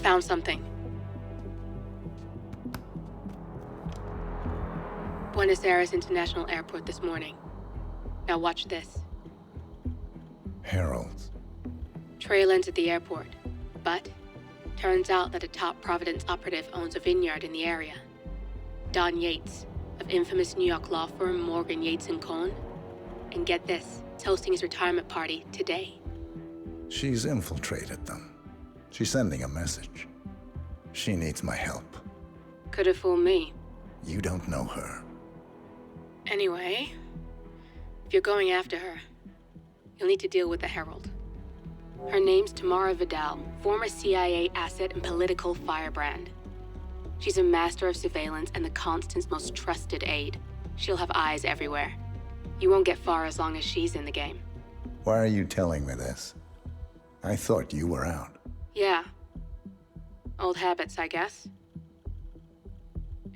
found something. Buenos Aires International Airport this morning. Now watch this. Heralds. Trail ends at the airport, but turns out that a top Providence operative owns a vineyard in the area. Don Yates, of infamous New York law firm Morgan, Yates & Cohn. And get this, he's hosting his retirement party today. She's infiltrated them. She's sending a message. She needs my help. Could have fooled me. You don't know her. Anyway, if you're going after her, you'll need to deal with the Herald. Her name's Tamara Vidal, former CIA asset and political firebrand. She's a master of surveillance and the Constant's most trusted aide. She'll have eyes everywhere. You won't get far as long as she's in the game. Why are you telling me this? I thought you were out. Yeah. Old habits, I guess.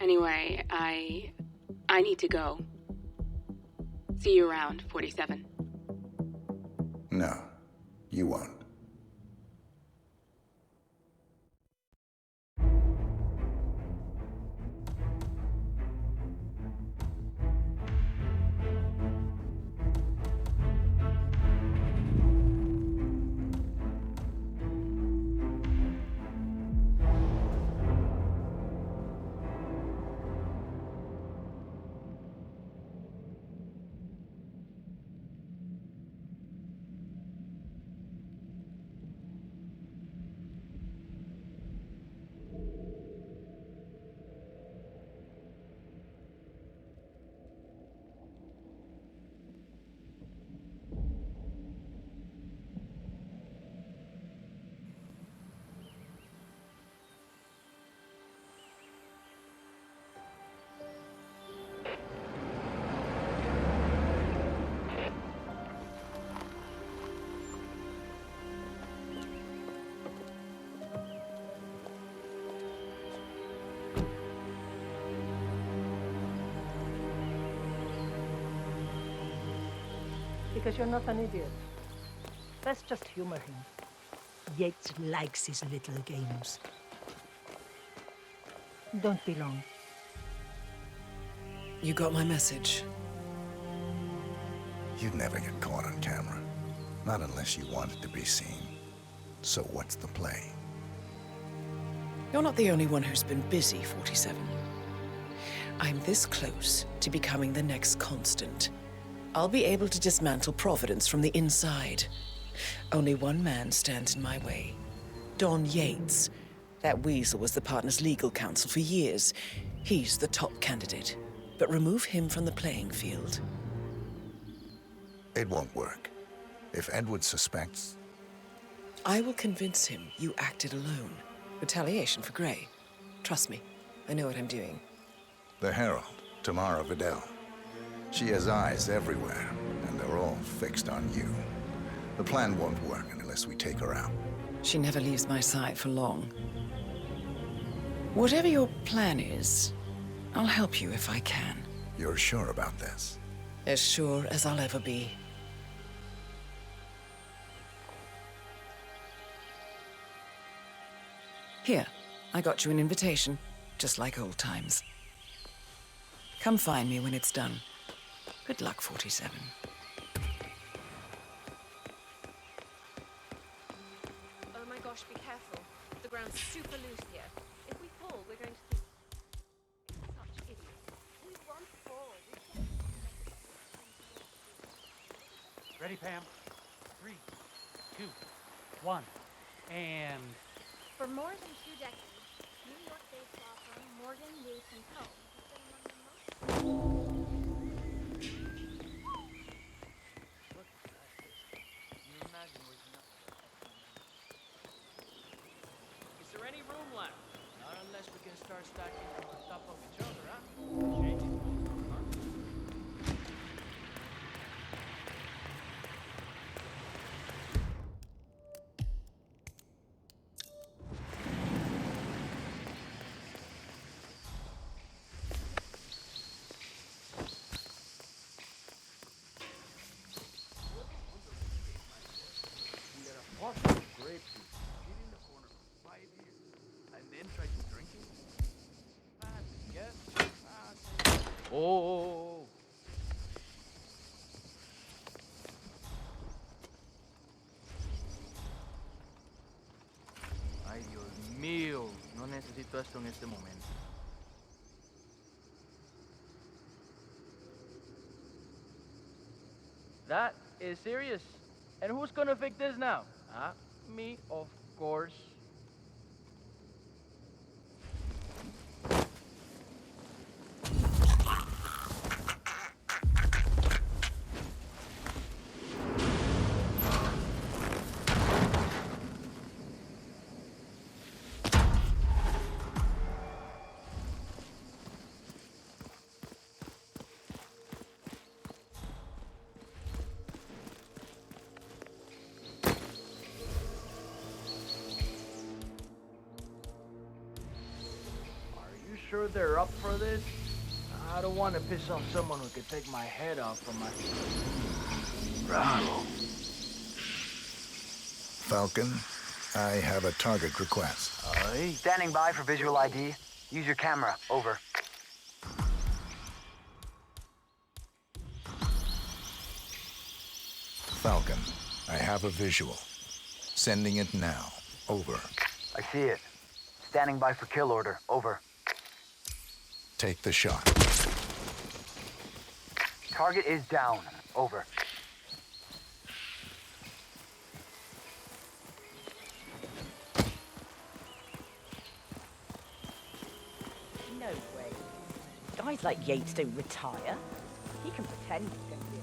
Anyway, I need to go. See you around, 47. No, you won't. Because you're not an idiot. Let's just humor him. Yates likes his little games. Don't be long. You got my message. You'd never get caught on camera. Not unless you wanted to be seen. So what's the play? You're not the only one who's been busy, 47. I'm this close to becoming the next Constant. I'll be able to dismantle Providence from the inside. Only one man stands in my way. Don Yates. That weasel was the partner's legal counsel for years. He's the top candidate. But remove him from the playing field. It won't work. If Edward suspects... I will convince him you acted alone. Retaliation for Gray. Trust me, I know what I'm doing. The Herald, Tamara Vidal. She has eyes everywhere, and they're all fixed on you. The plan won't work unless we take her out. She never leaves my side for long. Whatever your plan is, I'll help you if I can. You're sure about this? As sure as I'll ever be. Here, I got you an invitation, just like old times. Come find me when it's done. Good luck, 47. Oh my gosh, be careful. The ground's super loose here. If we fall, we're going to... Such idiots. We won't fall. Ready, Pam? 3, 2, 1, and... For more than 2 decades, New York-based law firm Morgan, Yates & Co. has been among the most... Is there any room left? Not unless we can start stacking them on top of each other, huh? Changing. Great. She's in the corner for 5 years. Oh. Ay, Dios mío. No necesito esto en este momento. That is serious. And who's gonna fix this now? Me, of course. Sure they're up for this? I don't want to piss off someone who could take my head off from my... Bravo. Falcon, I have a target request. Aye? Standing by for visual ID. Use your camera. Over. Falcon, I have a visual. Sending it now. Over. I see it. Standing by for kill order. Over. Take the shot. Target is down. Over. No way. Guys like Yates don't retire. He can pretend he's going to be a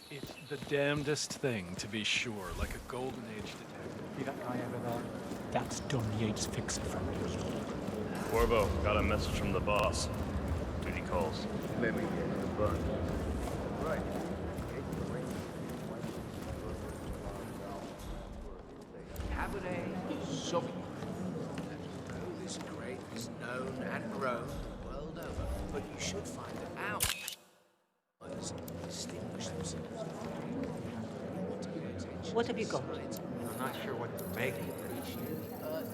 It's the damnedest thing, to be sure, like a golden age detective. See that guy over there? That's Don Yates' fixer from me. Corvo, got a message from the boss. Duty calls. Let me get the bun. Right. Cabernet Sauvignon. This grape is known and grown the world over, but you should find it out. Others distinguish themselves. What have you got? I'm not sure what to make.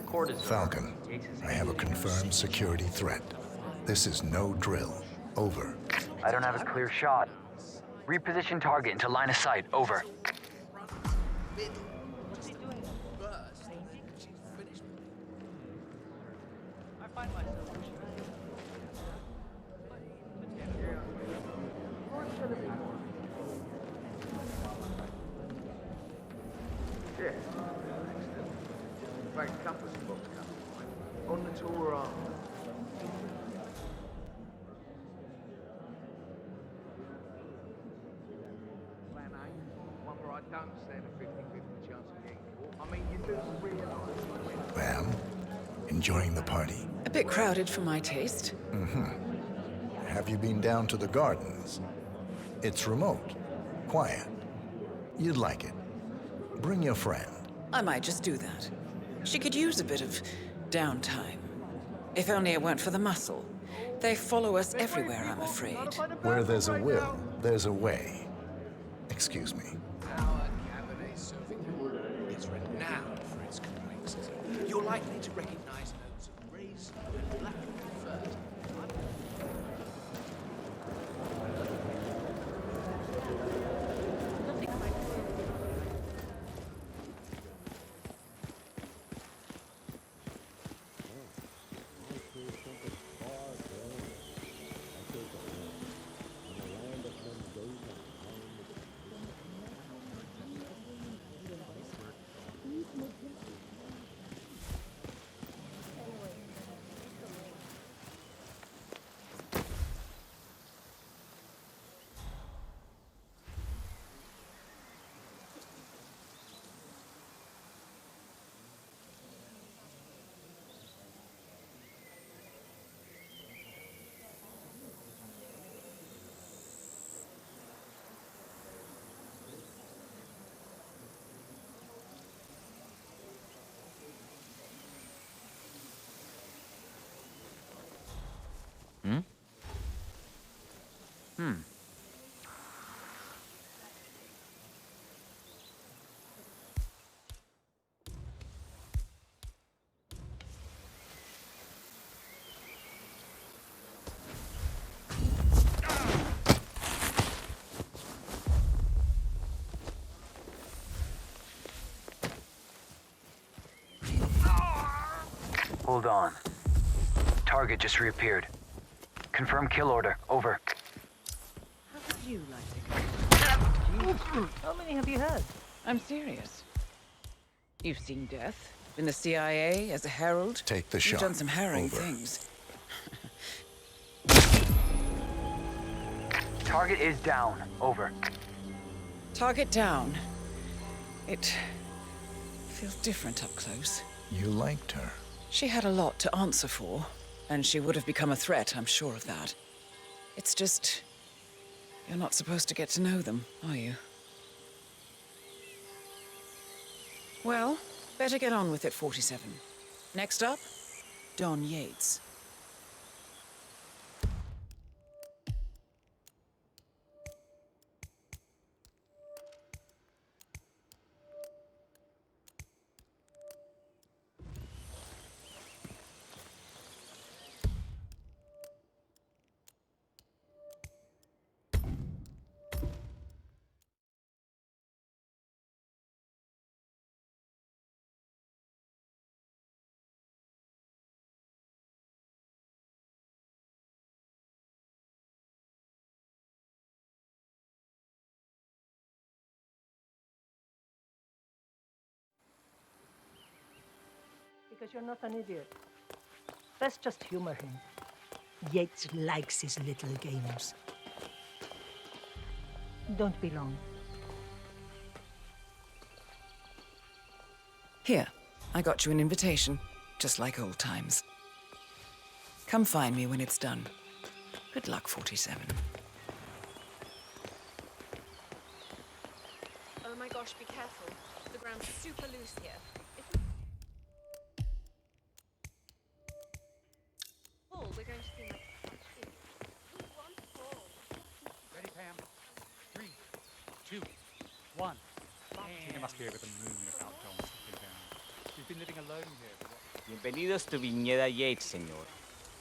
Court is Falcon, I have a confirmed security threat. This is no drill. Over. I don't have a clear shot. Reposition target into line of sight. Over. I find myself Yeah. In fact, campus books on the tour arm. Plan A, one where I don't stand a 50-50 chance of getting caught. I mean, you do realise. Ma'am, enjoying the party? A bit crowded for my taste. Have you been down to the gardens? It's remote, quiet. You'd like it. Bring your friend. I might just do that. She could use a bit of downtime. If only it weren't for the muscle. They follow us everywhere, I'm afraid. Where there's a will, there's a way. Excuse me. Our Cabernet Sauvignon is renowned for its complexity. You're likely to recognize notes of raisin and black fir. Hold on. Target just reappeared. Confirm kill order. Over. How would you like to go? How many have you heard? I'm serious. You've seen death. In the CIA, as a herald. Take the You've shot. done some harrowing Over. things. Target is down. Over. Target down. It feels different up close. You liked her. She had a lot to answer for, and she would have become a threat, I'm sure of that. It's just... you're not supposed to get to know them, are you? Well, better get on with it, 47. Next up, Don Yates. Because you're not an idiot. Let's just humor him. Yates likes his little games. Don't be long. Here, I got you an invitation, just like old times. Come find me when it's done. Good luck, 47. Oh my gosh, be careful. The ground's super loose here. We're going to seem like such idiots. We won't fall. Ready, Pam? 3, 2, 1. You must be able to move without John slipping down. You've been living alone here for what? Bienvenidos to Viñeda Yates, señor.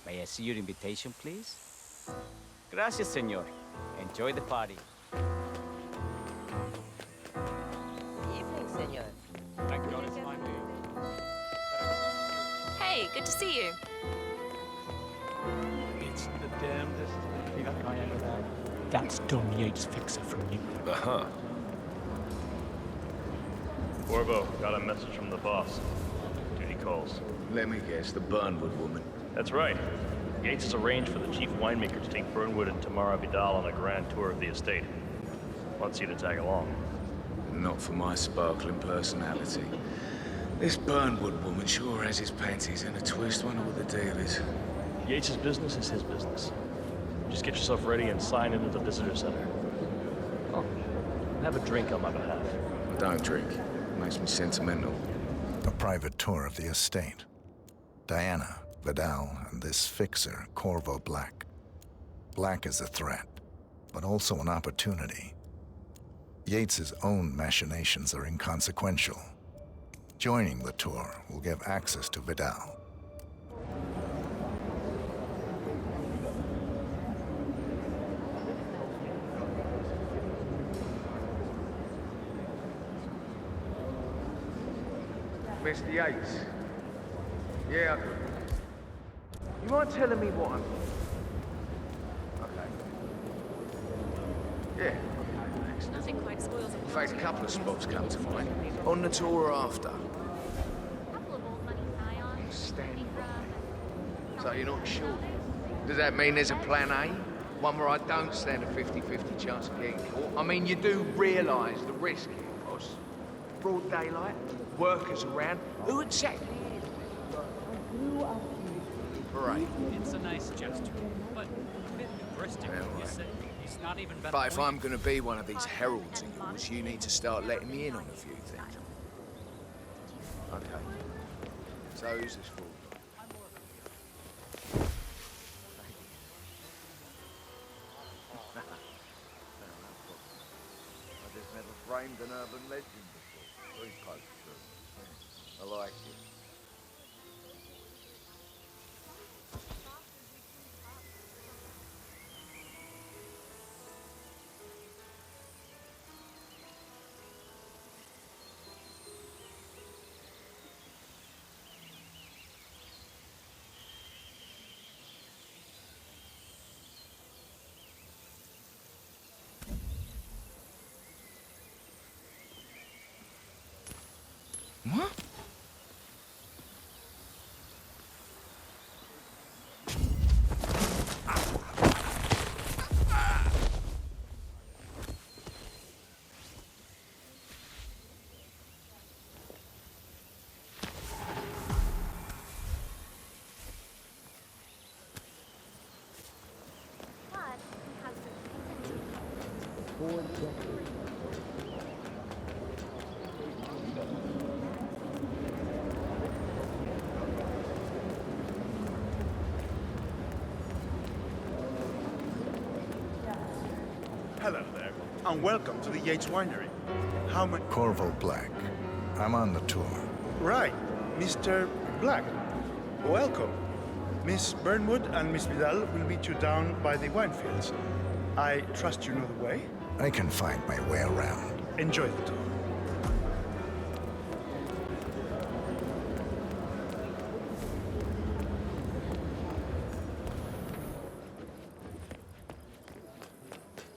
May I see your invitation, please? Gracias, señor. Enjoy the party. Evening, senor. Thank God it's finally... Hey, good to see you. It's the damnedest. See that guy over there? That's Don Yates' fixer from you. Uh-huh. Corvo, got a message from the boss. Duty calls. Let me guess, the Burnwood woman. That's right. Yates has arranged for the chief winemaker to take Burnwood and Tamara Vidal on a grand tour of the estate. Wants you to tag along. Not for my sparkling personality. This Burnwood woman sure has his panties in a twist. Wonder what the deal is. Yates' business is his business. Just get yourself ready and sign into the visitor center. Oh, have a drink on my behalf. I don't drink. Makes me sentimental. A private tour of the estate. Diana, Vidal, and this fixer, Corvo Black. Black is a threat, but also an opportunity. Yates's own machinations are inconsequential. Joining the tour will give access to Vidal. Mr. Yates. Yeah, you mind telling me what I'm... Okay. Yeah. Nothing quite spoils In fact, a couple of spots come to mind. On the tour or after. Couple of old money scions. Stand by. So you're not sure? Does that mean there's a plan A? One where I don't stand a 50-50 chance of getting caught? I mean, you do realise the risk here, boss. Broad daylight, workers around. Who exactly is it? Right. It's a nice gesture, but a bit hubristic, you say. He's not even better. But if I'm going to be one of these heralds of yours, you need to start letting me in on a few things. Okay. So who's this for? I just never framed an urban legend before. Very close to it. I like it. Hello there, and welcome to the Yates Winery. How much? Corvo Black. I'm on the tour. Right, Mr. Black. Welcome. Miss Burnwood and Miss Vidal will meet you down by the wine fields. I trust you know the way? I can find my way around. Enjoy the tour.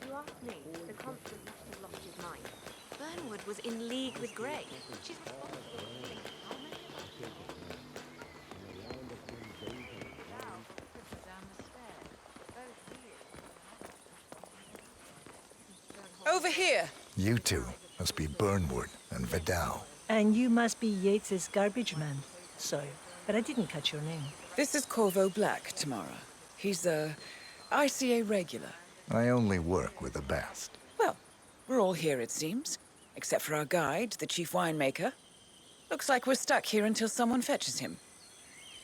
You asked me. The constant must have lost his mind. Burnwood was in league with Grey. She's responsible for killing how many of us? Over here. You two must be Burnwood and Vidal. And you must be Yates's garbage man. Sorry, but I didn't catch your name. This is Corvo Black, Tamara. He's a ICA regular. I only work with the best. Well, we're all here, it seems. Except for our guide, the chief winemaker. Looks like we're stuck here until someone fetches him.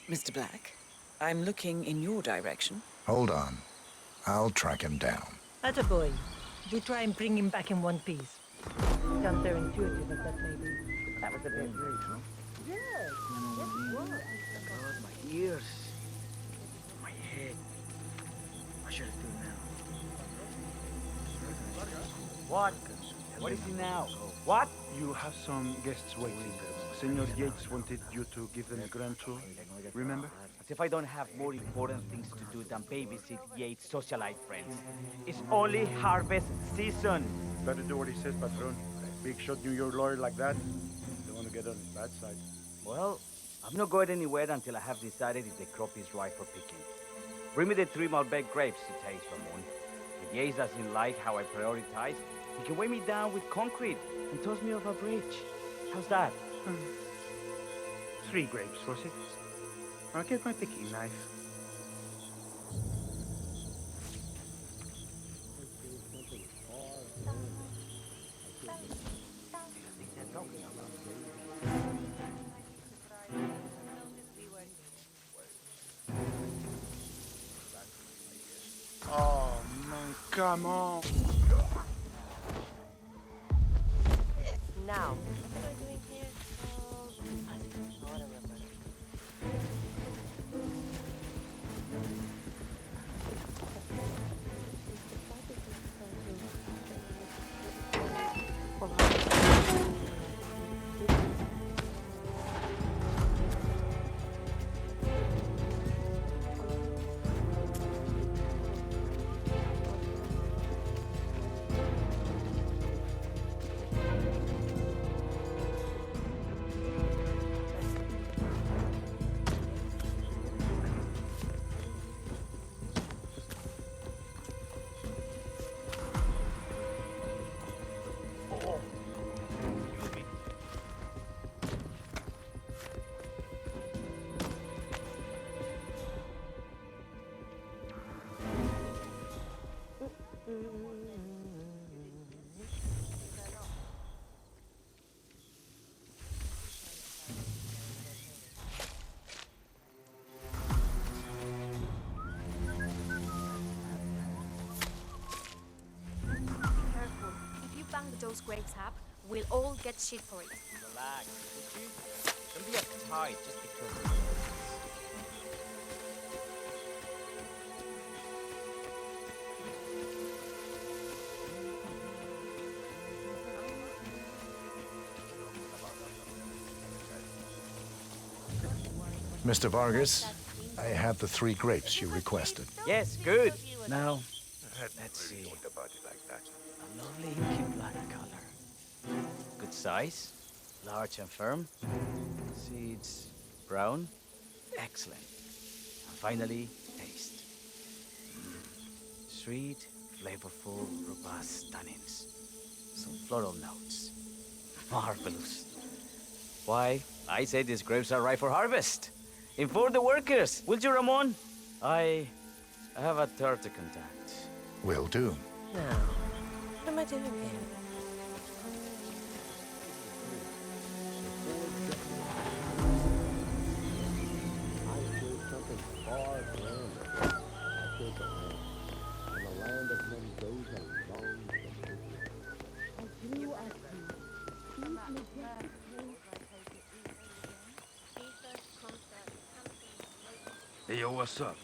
Mr. Black, I'm looking in your direction. Hold on. I'll track him down. Attaboy. Do try and bring him back in one piece. Counterintuitive as that may be. That was a bit rude, huh? Yes, yes it was. God, my ears. My head. What should I do now? What? What is he now? What? You have some guests waiting. Senor Yates wanted you to give them a grand tour. Remember? As if I don't have more important things to do than babysit Yates' socialite friends. It's only harvest season. Better do what he says, patron. Big shot New York lawyer like that. Don't want to get on his bad side. Well, I'm not going anywhere until I have decided if the crop is right for picking. Bring me the 3 Malbec grapes to taste, Ramon. If Yates doesn't like how I prioritize, he can weigh me down with concrete and toss me off a bridge. How's that? 3 grapes, was it? I'll get my picking knife. Oh, man, come on. Now, what am I doing here? I don't remember. Those grapes up, we'll all get shit for it. Relax, would you? Don't be uptight just because. Mr. Vargas, I have the 3 grapes you requested. Yes, good. Now, let's see. A lovely inky black color. Good size, large and firm. Seeds brown. Excellent. And finally, taste. Sweet, flavorful, robust tannins. Some floral notes. Marvelous. Why, I say these grapes are ripe for harvest. Inform the workers, will you, Ramon? I have a third to contact. Will do. Now, What am I doing here? Hey, yo, what's up?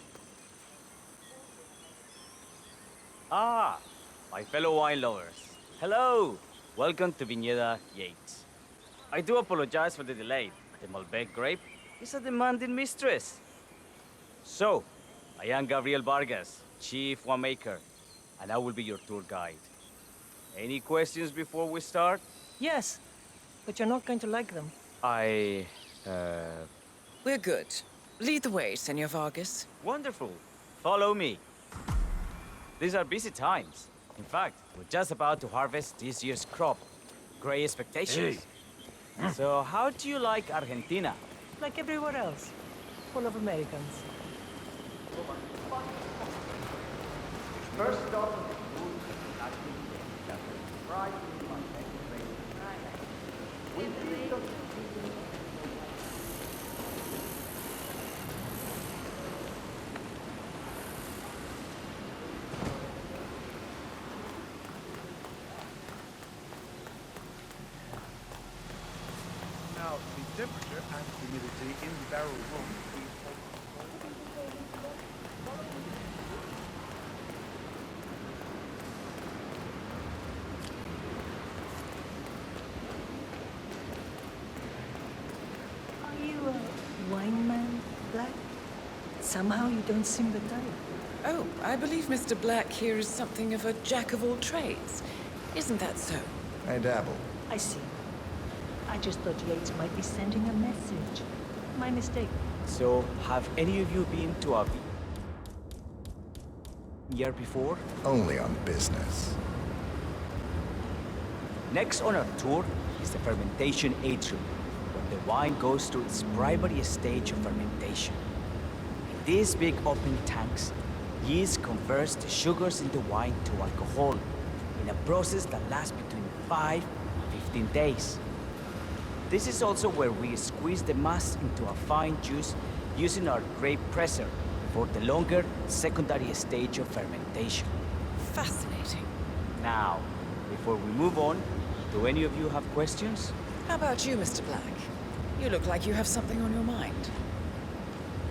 Ah, my fellow wine lovers. Hello! Welcome to Venha Yates. I do apologize for the delay. The Malbec grape is a demanding mistress. So, I am Gabriel Vargas, Chief Winemaker, and I will be your tour guide. Any questions before we start? Yes, but you're not going to like them. We're good. Lead the way, Senor Vargas. Wonderful. Follow me. These are busy times. In fact, we're just about to harvest this year's crop. Great expectations. Hey. So, how do you like Argentina? Like everywhere else. Full of Americans. First stop. Now, the temperature and humidity in the barrel room is... Are you a wine man, Black? Somehow you don't seem the type. Oh, I believe Mr. Black here is something of a jack of all trades. Isn't that so? I dabble. I see. I just thought Yates might be sending a message. My mistake. So, have any of you been to a year before? Only on business. Next on our tour is the fermentation atrium, where the wine goes through its primary stage of fermentation. In these big open tanks, yeast converts the sugars in the wine to alcohol in a process that lasts between 5 and 15 days. This is also where we squeeze the mass into a fine juice using our grape presser for the longer secondary stage of fermentation. Fascinating. Now, before we move on, do any of you have questions? How about you, Mr. Black? You look like you have something on your mind.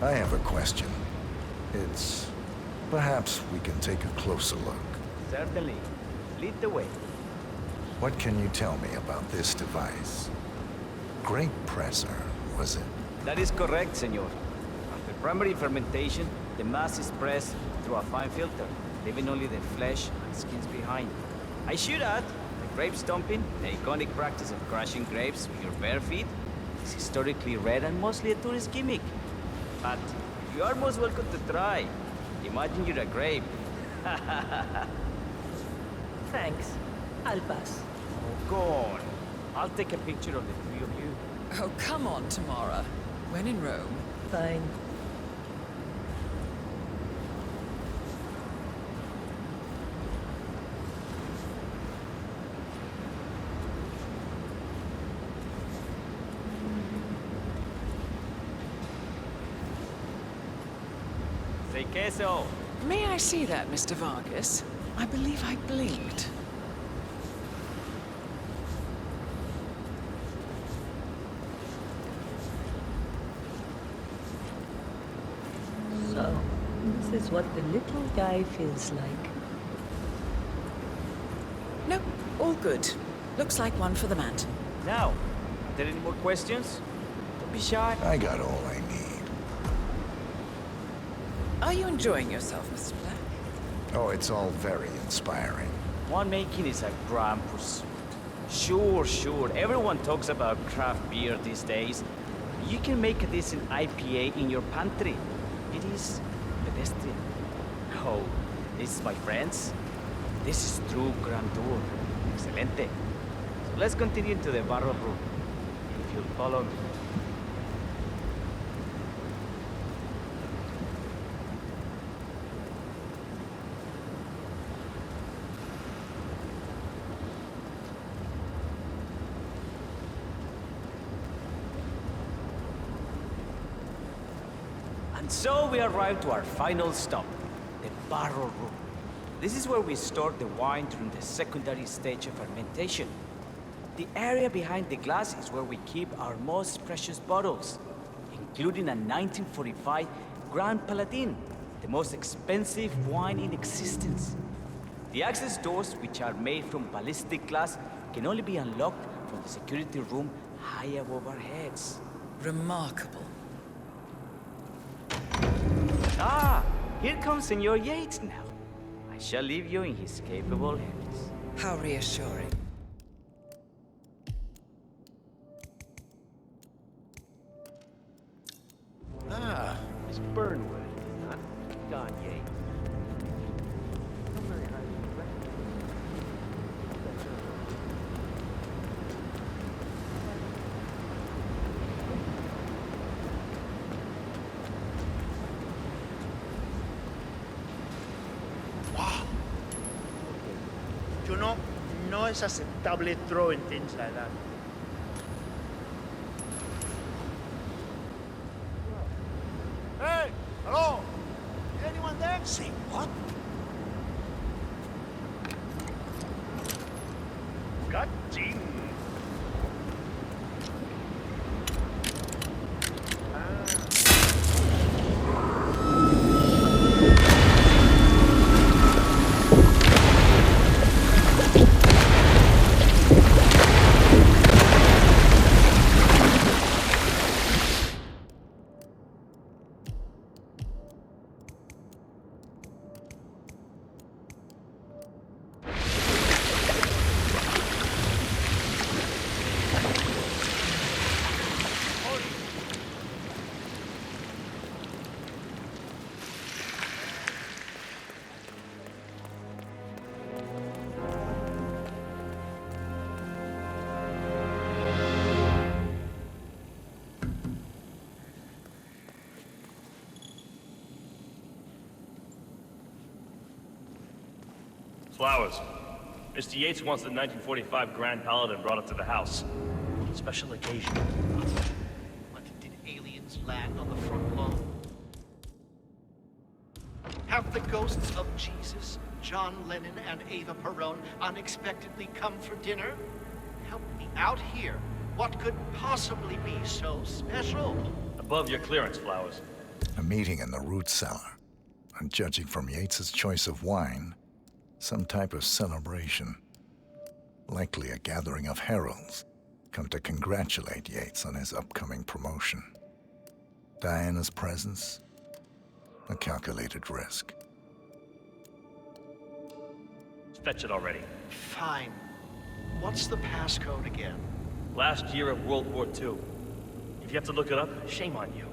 I have a question. It's... perhaps we can take a closer look. Certainly. Lead the way. What can you tell me about this device? Grape presser, was it? That is correct, senor. After primary fermentation, the mass is pressed through a fine filter, leaving only the flesh and skins behind. I should add, the grape stomping, the iconic practice of crushing grapes with your bare feet, is historically rare and mostly a tourist gimmick. But you are most welcome to try. Imagine you're a grape. Thanks. I'll pass. Oh, go on. I'll take a picture of the three of you. Oh, come on, Tamara. When in Rome. Fine. Say queso. May I see that, Mr. Vargas? I believe I blinked. So, this is what the little guy feels like. Nope, all good. Looks like one for the mantle. Now, are there any more questions? Don't be shy. I got all I need. Are you enjoying yourself, Mr. Black? Oh, it's all very inspiring. Winemaking is a grand pursuit. Sure. Everyone talks about craft beer these days. You can make a decent IPA in your pantry. It is pedestrian. Oh, this, my friends, this is true grandeur. Excelente. So let's continue into the barrel room. If you'll follow me. And so we arrive to our final stop, the barrel room. This is where we store the wine during the secondary stage of fermentation. The area behind the glass is where we keep our most precious bottles, including a 1945 Grand Paladin, the most expensive wine in existence. The access doors, which are made from ballistic glass, can only be unlocked from the security room high above our heads. Remarkable. Ah, here comes Senor Yates now. I shall leave you in his capable hands. How reassuring. Ah, Miss Burnwood, not Don Yates. You know, no es aceptable throwing things like that. Hey, hello? Anyone there? Say what? Got Jean. Flowers. Mr. Yates wants the 1945 Grand Paladin brought up to the house. Special occasion. What, did aliens land on the front lawn? Have the ghosts of Jesus, John Lennon, and Eva Perón unexpectedly come for dinner? Help me out here. What could possibly be so special? Above your clearance, Flowers. A meeting in the root cellar. And judging from Yates's choice of wine, some type of celebration. Likely a gathering of heralds come to congratulate Yates on his upcoming promotion. Diana's presence, a calculated risk. Fetch it already. Fine. What's the passcode again? Last year of World War II. If you have to look it up, shame on you.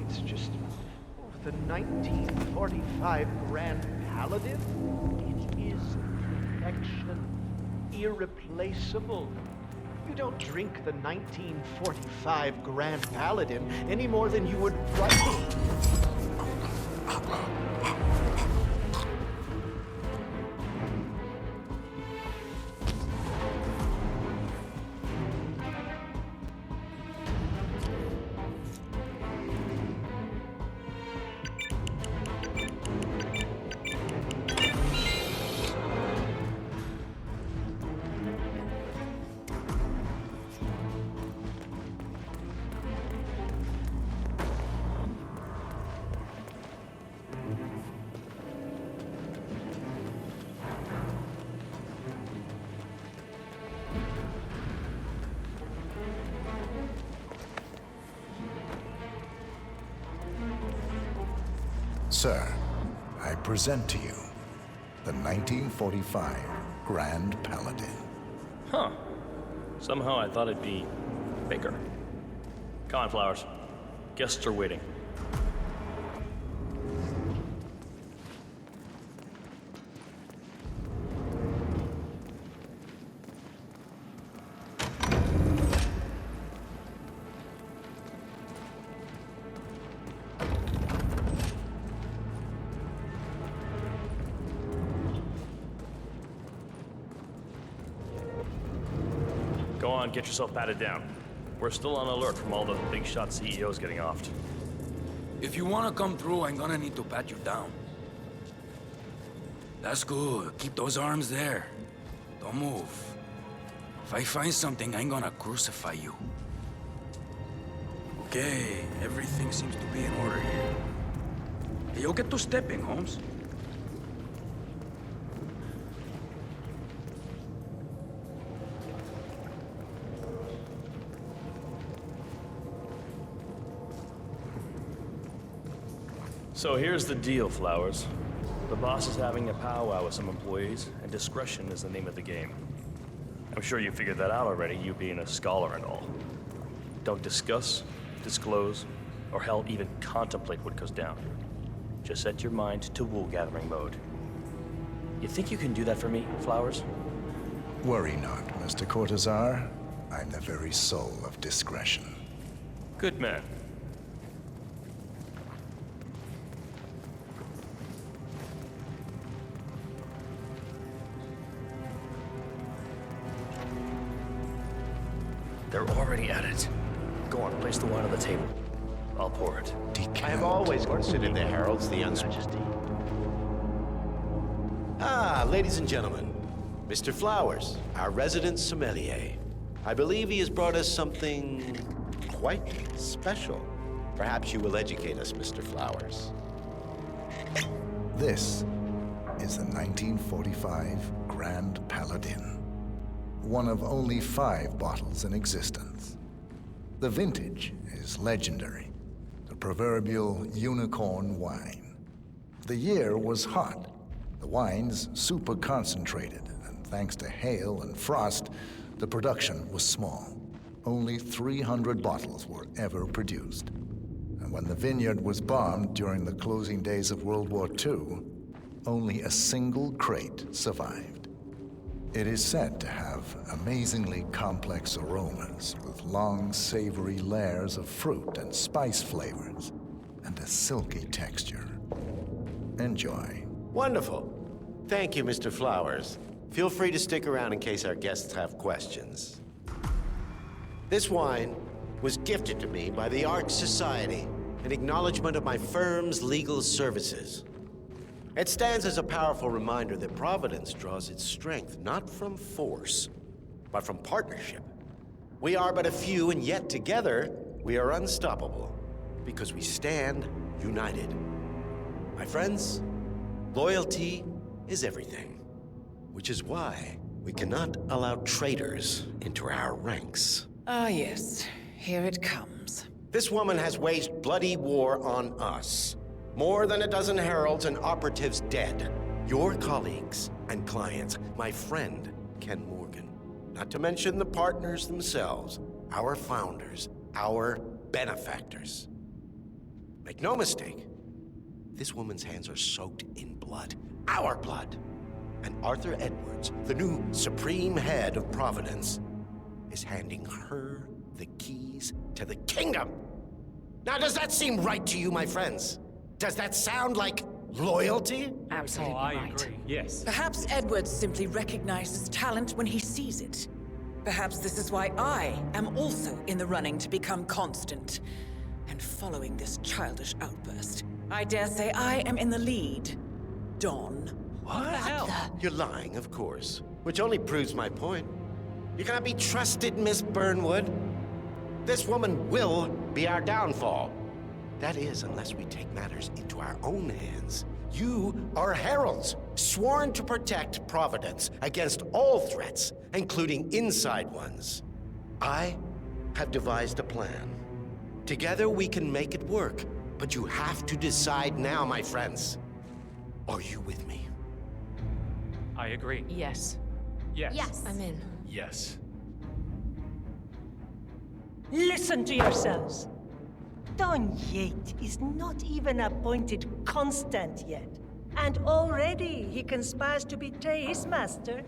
It's just the 1945 Grand Paladin. It is perfection, irreplaceable. You don't drink the 1945 Grand Paladin any more than you would right. Sir, I present to you the 1945 Grand Paladin. Huh. Somehow I thought it'd be bigger. Come on, Flowers. Guests are waiting. Go on, get yourself patted down. We're still on alert from all the big shot CEOs getting offed. If you want to come through, I'm gonna need to pat you down. That's good. Keep those arms there. Don't move. If I find something, I'm gonna crucify you. Okay, everything seems to be in order here. Hey, you'll get to stepping, Holmes. So here's the deal, Flowers. The boss is having a powwow with some employees, and discretion is the name of the game. I'm sure you figured that out already, you being a scholar and all. Don't discuss, disclose, or hell, even contemplate what goes down. Just set your mind to wool-gathering mode. You think you can do that for me, Flowers? Worry not, Mr. Cortazar. I'm the very soul of discretion. Good man. They're already at it. Go on, place the wine on the table. I'll pour it. I have always considered the heralds the unspeakable. Ah, ladies and gentlemen, Mr. Flowers, our resident sommelier. I believe he has brought us something quite special. Perhaps you will educate us, Mr. Flowers. This is the 1945 Grand Paladin. One of only 5 bottles in existence. The vintage is legendary, the proverbial unicorn wine. The year was hot, the wine's super concentrated, and thanks to hail and frost, the production was small. Only 300 bottles were ever produced. And when the vineyard was bombed during the closing days of World War II, only a single crate survived. It is said to have amazingly complex aromas with long, savory layers of fruit and spice flavors, and a silky texture. Enjoy. Wonderful. Thank you, Mr. Flowers. Feel free to stick around in case our guests have questions. This wine was gifted to me by the Art Society in acknowledgement of my firm's legal services. It stands as a powerful reminder that Providence draws its strength not from force, but from partnership. We are but a few, and yet together we are unstoppable because we stand united. My friends, loyalty is everything, which is why we cannot allow traitors into our ranks. Ah, yes. Here it comes. This woman has waged bloody war on us. More than a dozen heralds and operatives dead. Your colleagues and clients, my friend, Ken Morgan. Not to mention the partners themselves, our founders, our benefactors. Make no mistake, this woman's hands are soaked in blood. Our blood. And Arthur Edwards, the new supreme head of Providence, is handing her the keys to the kingdom. Now, does that seem right to you, my friends? Does that sound like loyalty? Absolutely I agree, yes. Perhaps Edwards simply recognizes talent when he sees it. Perhaps this is why I am also in the running to become constant. And following this childish outburst, I dare say I am in the lead. Dawn. What the hell? You're lying, of course. Which only proves my point. You cannot be trusted, Miss Burnwood. This woman will be our downfall. That is, unless we take matters into our own hands. You are heralds, sworn to protect Providence against all threats, including inside ones. I have devised a plan. Together we can make it work, but you have to decide now, my friends. Are you with me? I agree. Yes. Yes. Yes. I'm in. Yes. Listen to yourselves. Don Yates is not even appointed constant yet. And already he conspires to betray his master.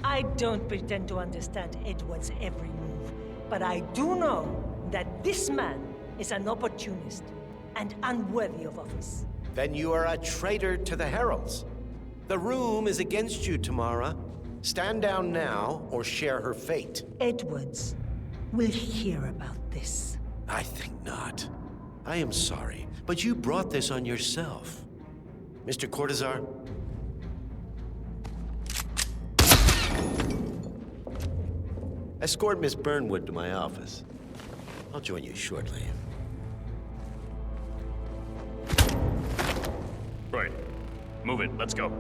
I don't pretend to understand Edward's every move, but I do know that this man is an opportunist and unworthy of office. Then you are a traitor to the Heralds. The room is against you, Tamara. Stand down now or share her fate. Edwards will hear about this. I think not. I am sorry, but you brought this on yourself. Mr. Cortazar? Escort Miss Burnwood to my office. I'll join you shortly. Right. Move it. Let's go.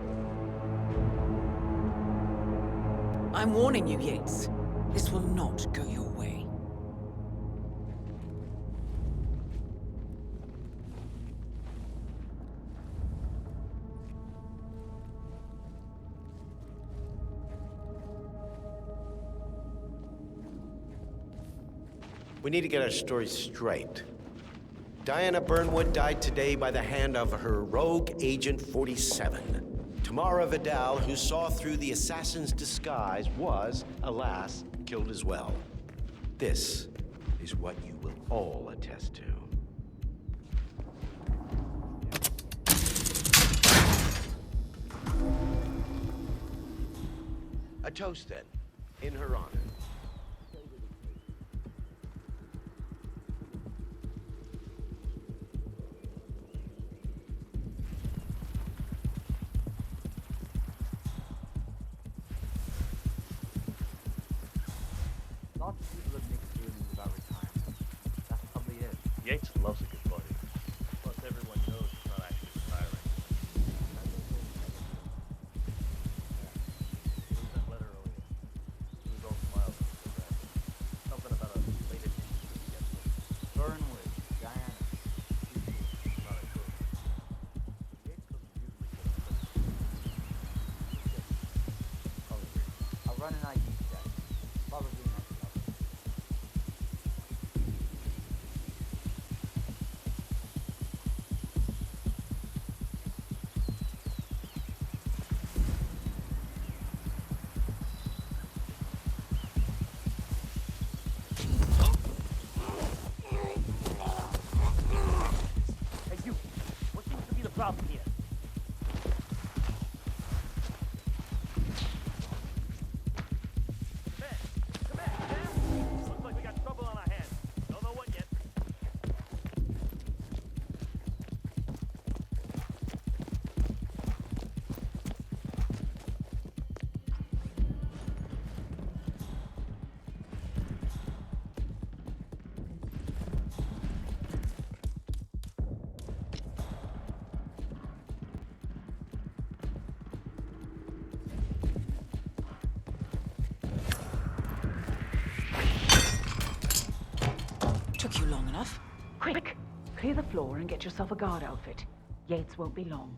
I'm warning you, Yates. This will not go your way. We need to get our story straight. Diana Burnwood died today by the hand of her rogue Agent 47. Tamara Vidal, who saw through the assassin's disguise, was, alas, killed as well. This is what you will all attest to. A toast, then, in her honor. Lots of people have mixed feelings about retirement. That's probably it. Yates loves a good party. Plus, everyone knows it's not actually retiring. There was that letter earlier. He was all smiles and so bad. Something about a late addition to the guest list. Burnwood, Diana. Not a clue. Yates doesn't usually get a I'll run an ID check. Probably next level. Hey, you. What seems to be the problem here? Looks like we got trouble on our hands. Don't know what yet. Took you long enough. Quick! Clear the floor and get yourself a guard outfit. Yates won't be long.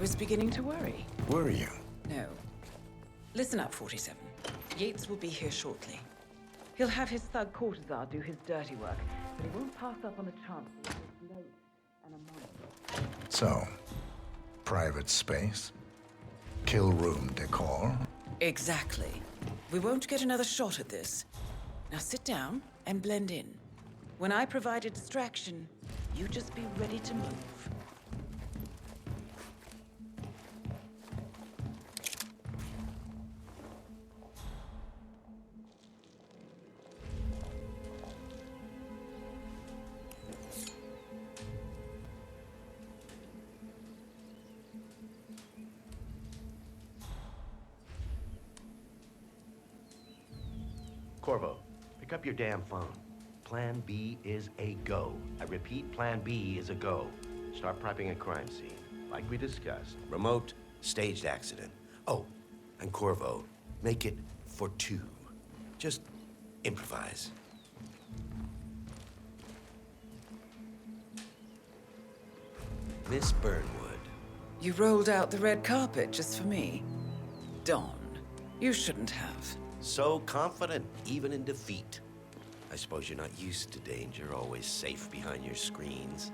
was beginning to worry. Were you? No. Listen up, 47. Yates will be here shortly. He'll have his thug courtesan do his dirty work, but he won't pass up on the chance to use his note and a monitor. So, private space? Kill room decor? Exactly. We won't get another shot at this. Now sit down and blend in. When I provide a distraction, you just be ready to move. Corvo, pick up your damn phone. Plan B is a go. I repeat, Plan B is a go. Start prepping a crime scene, like we discussed. Remote, staged accident. Oh, and Corvo, make it for two. Just improvise. Miss Burnwood. You rolled out the red carpet just for me. Dawn, you shouldn't have. So confident, even in defeat. I suppose you're not used to danger, always safe behind your screens.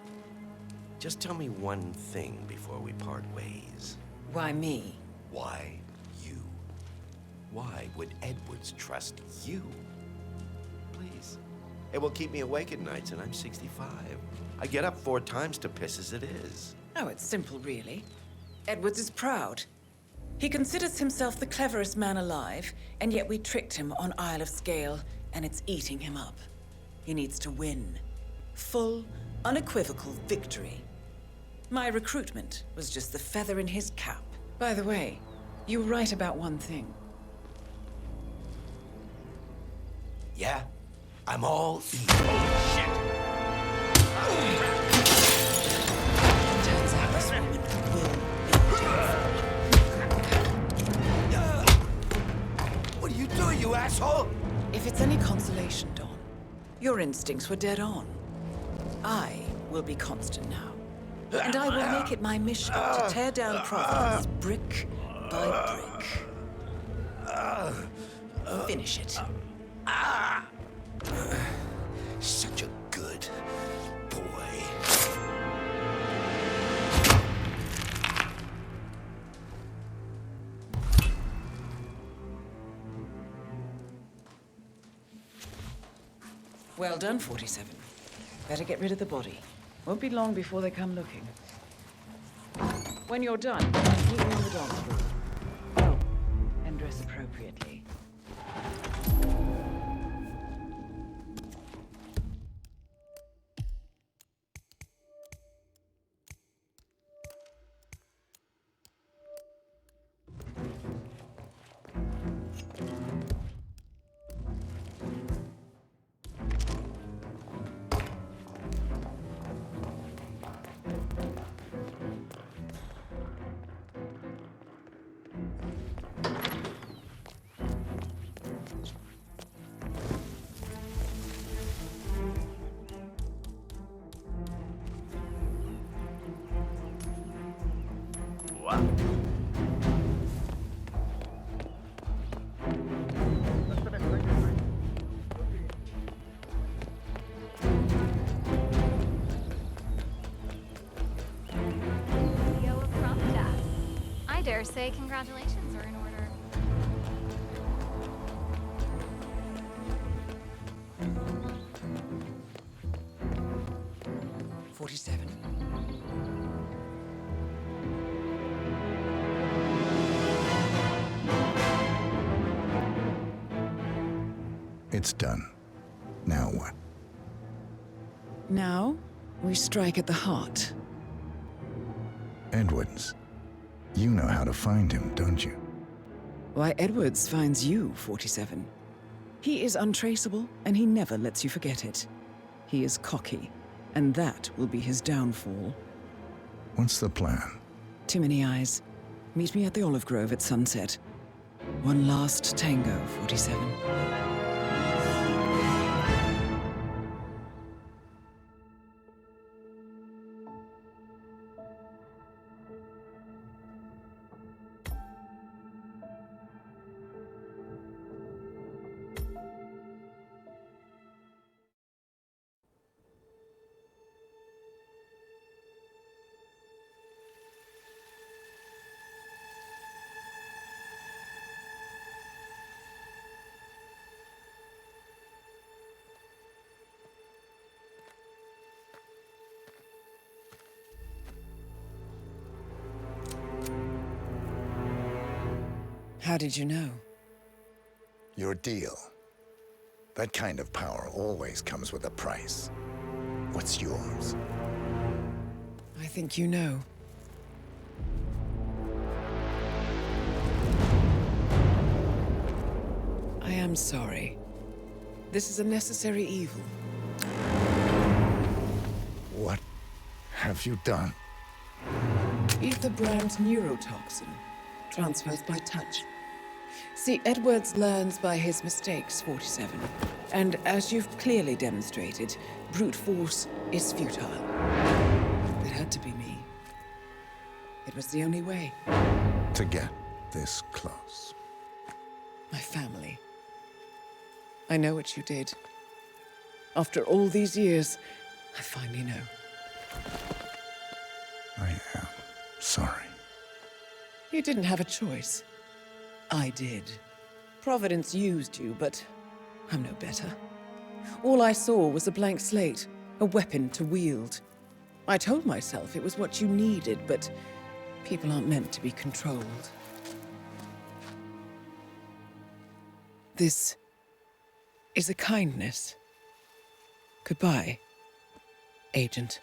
Just tell me one thing before we part ways. Why me? Why you? Why would Edwards trust you? Please. It will keep me awake at nights, and I'm 65. I get up 4 times to piss as it is. Oh, it's simple, really. Edwards is proud. He considers himself the cleverest man alive, and yet we tricked him on Isle of Scale, and it's eating him up. He needs to win. Full, unequivocal victory. My recruitment was just the feather in his cap. By the way, you were right about one thing. Yeah? I'm all ears. Oh, shit! Turns out this woman will What are you doing, you asshole? If it's any consolation, Dawn, your instincts were dead on. I will be constant now. And I will make it my mission to tear down Providence brick by brick. Finish it. Such a good boy. Well done, 47. Better get rid of the body. Won't be long before they come looking. When you're done, meet me on the dance floor. Oh, and dress appropriately. I dare say congratulations are in order. It's done. Now what? Now, we strike at the heart. Edwards. You know how to find him, don't you? Why, Edwards finds you, 47. He is untraceable, and he never lets you forget it. He is cocky, and that will be his downfall. What's the plan? Too many eyes. Meet me at the Olive Grove at sunset. One last tango, 47. How did you know? Your deal. That kind of power always comes with a price. What's yours? I think you know. I am sorry. This is a necessary evil. What have you done? Ether brand neurotoxin transfers by touch. See, Edwards learns by his mistakes, 47. And as you've clearly demonstrated, brute force is futile. It had to be me. It was the only way. To get this close. My family. I know what you did. After all these years, I finally know. I am sorry. You didn't have a choice. I did. Providence used you, but I'm no better. All I saw was a blank slate, a weapon to wield. I told myself it was what you needed, but people aren't meant to be controlled. This is a kindness. Goodbye, Agent.